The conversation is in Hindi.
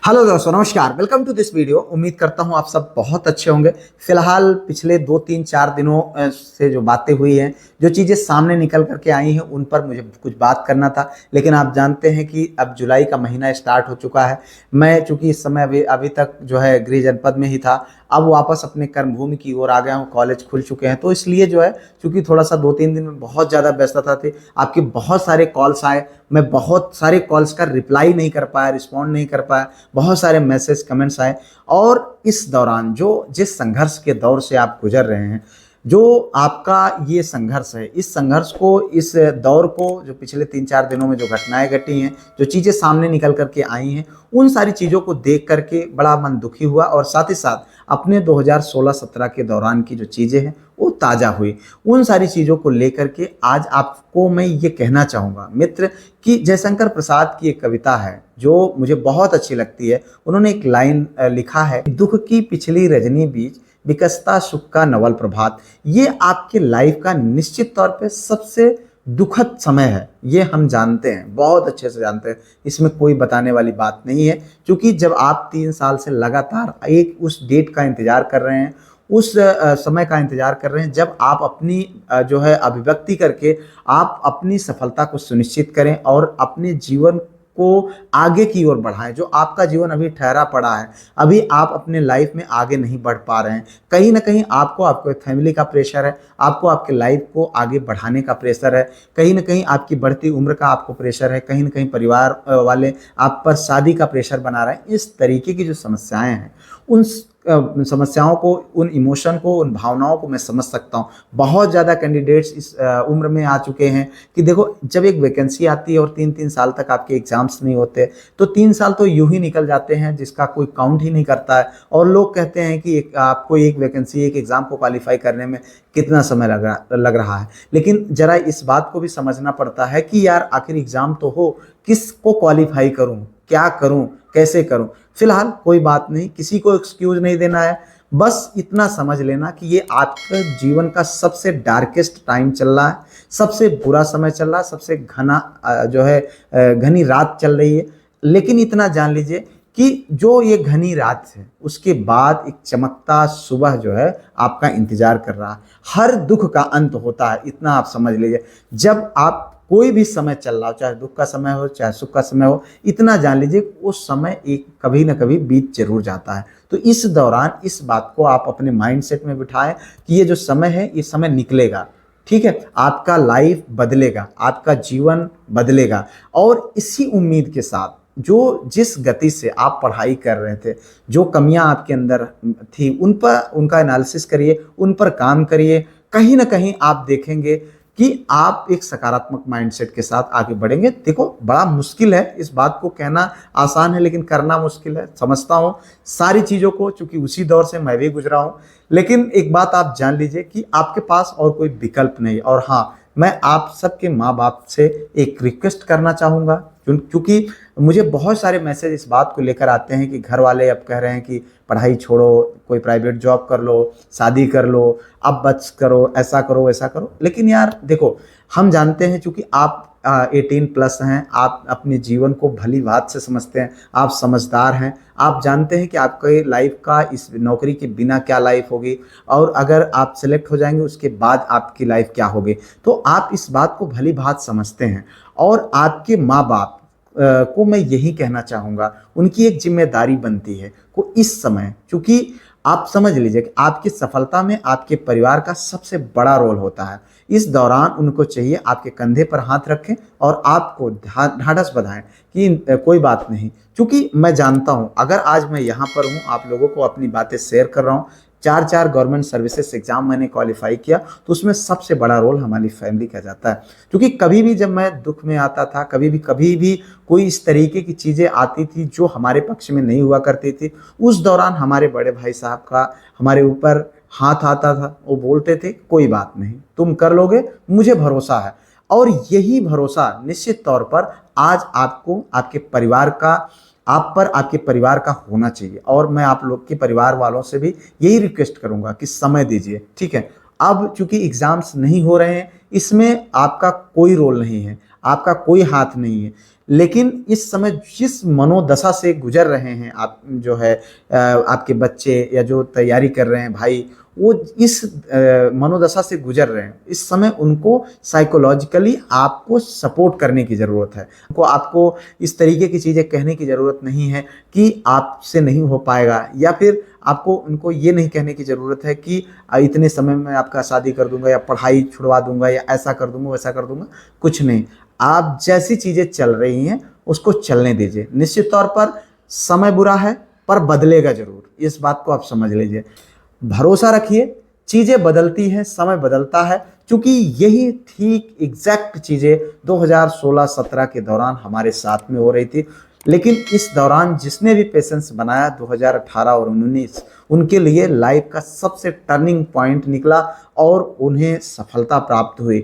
हेलो दोस्तों, नमस्कार। Welcome to this video. उम्मीद करता हूं आप सब बहुत अच्छे होंगे। फिलहाल पिछले 2 3 4 दिनों से जो बातें हुई हैं, जो चीज़ें सामने निकल करके आई हैं, उन पर मुझे कुछ बात करना था। लेकिन आप जानते हैं कि अब जुलाई का महीना स्टार्ट हो चुका है। मैं चूंकि इस समय अभी अभी तक जो है गृह जनपद में ही था, अब वापस अपने कर्मभूमि की ओर आ गया हूँ। कॉलेज खुल चुके हैं, तो इसलिए जो है चूंकि थोड़ा सा 2 3 दिन में बहुत ज़्यादा व्यस्तता थी। आपके बहुत सारे कॉल्स आए, मैं बहुत सारे कॉल्स का रिप्लाई नहीं कर पाया, रिस्पॉन्ड नहीं कर पाया। बहुत सारे मैसेज कमेंट्स आए, और इस दौरान जो जिस संघर्ष के दौर से आप गुजर रहे हैं, जो आपका ये संघर्ष है, इस संघर्ष को, इस दौर को, जो पिछले 3 4 दिनों में जो घटनाएं घटी हैं, जो चीज़ें सामने निकल करके आई हैं, उन सारी चीज़ों को देख करके बड़ा मन दुखी हुआ। और साथ ही साथ अपने 2016-17 के दौरान की जो चीज़ें हैं वो ताज़ा हुई। उन सारी चीज़ों को लेकर के आज आपको मैं ये कहना चाहूँगा मित्र, कि जयशंकर प्रसाद की एक कविता है जो मुझे बहुत अच्छी लगती है। उन्होंने एक लाइन लिखा है, दुख की पिछली रजनी बीच विकसता सुख का नवल प्रभात। ये आपके लाइफ का निश्चित तौर पे सबसे दुखद समय है, ये हम जानते हैं, बहुत अच्छे से जानते हैं। इसमें कोई बताने वाली बात नहीं है, क्योंकि जब आप 3 साल से लगातार एक उस डेट का इंतजार कर रहे हैं, उस समय का इंतजार कर रहे हैं जब आप अपनी जो है अभिव्यक्ति करके आप अपनी सफलता को सुनिश्चित करें और अपने जीवन को आगे की ओर बढ़ाएं। जो आपका जीवन अभी ठहरा पड़ा है, अभी आप अपने लाइफ में आगे नहीं बढ़ पा रहे हैं, कहीं ना कहीं आपको आपके फैमिली का प्रेशर है, आपको आपके लाइफ को आगे बढ़ाने का प्रेशर है, कहीं ना कहीं आपकी बढ़ती उम्र का आपको प्रेशर है, कहीं ना कहीं परिवार वाले आप पर शादी का प्रेशर बना रहे हैं। इस तरीके की जो समस्याएं हैं, उन समस्याओं को, उन इमोशन को, उन भावनाओं को मैं समझ सकता हूँ। बहुत ज़्यादा कैंडिडेट्स इस उम्र में आ चुके हैं कि देखो, जब एक वैकेंसी आती है और 3 3 साल तक आपके एग्जाम्स नहीं होते, तो 3 साल तो यूं ही निकल जाते हैं जिसका कोई काउंट ही नहीं करता है। और लोग कहते हैं कि आपको एक वैकेंसी, एक एग्ज़ाम को क्वालिफाई करने में कितना समय लग रहा है। लेकिन ज़रा इस बात को भी समझना पड़ता है कि यार आखिर एग्ज़ाम तो हो, किसको क्वालिफाई करूँ, क्या करूँ, कैसे करूँ। फिलहाल कोई बात नहीं, किसी को एक्सक्यूज नहीं देना है। बस इतना समझ लेना कि ये आपके जीवन का सबसे डार्केस्ट टाइम चल रहा है, सबसे बुरा समय चल रहा है, सबसे घना जो है घनी रात चल रही है। लेकिन इतना जान लीजिए कि जो ये घनी रात है, उसके बाद एक चमकता सुबह जो है आपका इंतजार कर रहा है। हर दुख का अंत होता है, इतना आप समझ लीजिए। जब आप कोई भी समय चल रहा हो, चाहे दुख का समय हो, चाहे सुख का समय हो, इतना जान लीजिए वो समय एक कभी ना कभी बीत जरूर जाता है। तो इस दौरान इस बात को आप अपने माइंडसेट में बिठाएं कि ये जो समय है, ये समय निकलेगा। ठीक है, आपका लाइफ बदलेगा, आपका जीवन बदलेगा। और इसी उम्मीद के साथ जो जिस गति से आप पढ़ाई कर रहे थे, जो कमियां आपके अंदर थी, उन पर उनका एनालिसिस करिए, उन पर काम करिए। कहीं ना कहीं आप देखेंगे कि आप एक सकारात्मक माइंडसेट के साथ आगे बढ़ेंगे। देखो, बड़ा मुश्किल है, इस बात को कहना आसान है लेकिन करना मुश्किल है, समझता हूँ सारी चीज़ों को, चूंकि उसी दौर से मैं भी गुजरा हूँ। लेकिन एक बात आप जान लीजिए कि आपके पास और कोई विकल्प नहीं। और हाँ, मैं आप सबके माँ बाप से एक रिक्वेस्ट करना चाहूँगा, क्योंकि मुझे बहुत सारे मैसेज इस बात को लेकर आते हैं कि घर वाले अब कह रहे हैं कि पढ़ाई छोड़ो, कोई प्राइवेट जॉब कर लो, शादी कर लो, अब बच करो, ऐसा करो, वैसा करो। लेकिन यार देखो, हम जानते हैं चूंकि आप 18+ हैं, आप अपने जीवन को भली बात से समझते हैं, आप समझदार हैं, आप जानते हैं कि आपके लाइफ का इस नौकरी के बिना क्या लाइफ होगी, और अगर आप सेलेक्ट हो जाएंगे उसके बाद आपकी लाइफ क्या होगी। तो आप इस बात को भली बात समझते हैं। और आपके माँ बाप को मैं यही कहना चाहूँगा, उनकी एक जिम्मेदारी बनती है को इस समय, क्योंकि आप समझ लीजिए कि आपकी सफलता में आपके परिवार का सबसे बड़ा रोल होता है। इस दौरान उनको चाहिए आपके कंधे पर हाथ रखें और आपको ढाढ़स बंधाएं कि कोई बात नहीं। क्योंकि मैं जानता हूँ, अगर आज मैं यहाँ पर हूँ, आप लोगों को अपनी बातें शेयर कर रहा हूँ, 4 4 गवर्नमेंट सर्विसेज एग्जाम मैंने क्वालिफाई किया, तो उसमें सबसे बड़ा रोल हमारी फैमिली का जाता है। क्योंकि कभी भी जब मैं दुख में आता था, कभी भी कोई इस तरीके की चीज़ें आती थी जो हमारे पक्ष में नहीं हुआ करती थी, उस दौरान हमारे बड़े भाई साहब का हमारे ऊपर हाथ आता था। वो बोलते थे, कोई बात नहीं, तुम कर लोगे, मुझे भरोसा है। और यही भरोसा निश्चित तौर पर आज आपको आपके परिवार का, आप पर आपके परिवार का होना चाहिए। और मैं आप लोग के परिवार वालों से भी यही रिक्वेस्ट करूंगा कि समय दीजिए। ठीक है, अब चूंकि एग्जाम्स नहीं हो रहे हैं, इसमें आपका कोई रोल नहीं है, आपका कोई हाथ नहीं है। लेकिन इस समय जिस मनोदशा से गुजर रहे हैं आप, जो है आपके बच्चे या जो तैयारी कर रहे हैं भाई, वो इस मनोदशा से गुजर रहे हैं। इस समय उनको साइकोलॉजिकली आपको सपोर्ट करने की ज़रूरत है। आपको इस तरीके की चीज़ें कहने की ज़रूरत नहीं है कि आपसे नहीं हो पाएगा, या फिर आपको उनको ये नहीं कहने की ज़रूरत है कि इतने समय में आपका शादी कर दूंगा, या पढ़ाई छुड़वा दूंगा, या ऐसा कर दूंगा वैसा कर दूंगा। कुछ नहीं, आप जैसी चीज़ें चल रही हैं उसको चलने दीजिए। निश्चित तौर पर समय बुरा है पर बदलेगा ज़रूर, इस बात को आप समझ लीजिए। भरोसा रखिए, चीज़ें बदलती हैं, समय बदलता है। क्योंकि यही ठीक एग्जैक्ट चीज़ें 2016-17 के दौरान हमारे साथ में हो रही थी। लेकिन इस दौरान जिसने भी पेशेंस बनाया 2018 और 19, उनके लिए लाइफ का सबसे टर्निंग पॉइंट निकला और उन्हें सफलता प्राप्त हुई।